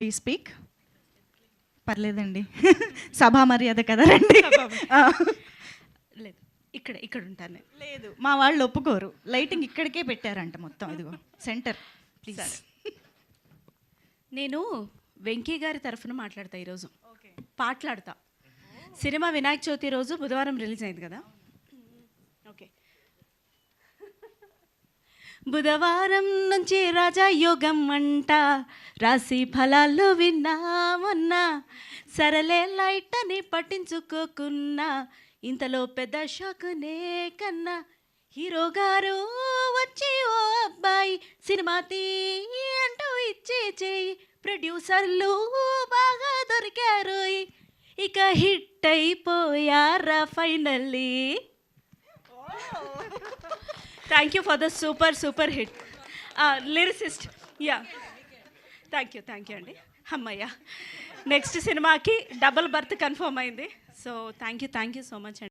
He speak పర్లేదండి. సభా మర్యాద కదా రండి. లేదు, ఇక్కడ ఉంటాను. లేదు, మా వాళ్ళు ఒప్పుకోరు. లైటింగ్ ఇక్కడికే పెట్టారంట మొత్తం. ఇదిగో సెంటర్ ప్లీజ్. నేను వెంకీ గారి తరఫున మాట్లాడతా ఈరోజు. పాటలాడతా. సినిమా వినాయక చవితి రోజు బుధవారం రిలీజ్ అయింది కదా. ఓకే. బుధవారం నుంచి రాజయోగం అంట, రాశి ఫలాలు విన్నామన్నా, సరలే లైట్ అని పట్టించుకోకున్నా, ఇంతలో పెద్ద షాకునే కన్నా, హీరో గారు వచ్చి ఓ అబ్బాయి సినిమా తీ అంటూ ఇచ్చే చేయి, ప్రొడ్యూసర్లు బాగా దొరికారు, ఇక హిట్ అయిపోయారా finally. Thank you for the super hit. Lyricist. Yeah, thank you అండి. అమ్మయ్య, నెక్స్ట్ సినిమాకి డబుల్ బర్త్ కన్ఫర్మ్ అయింది. So thank you so much అండి.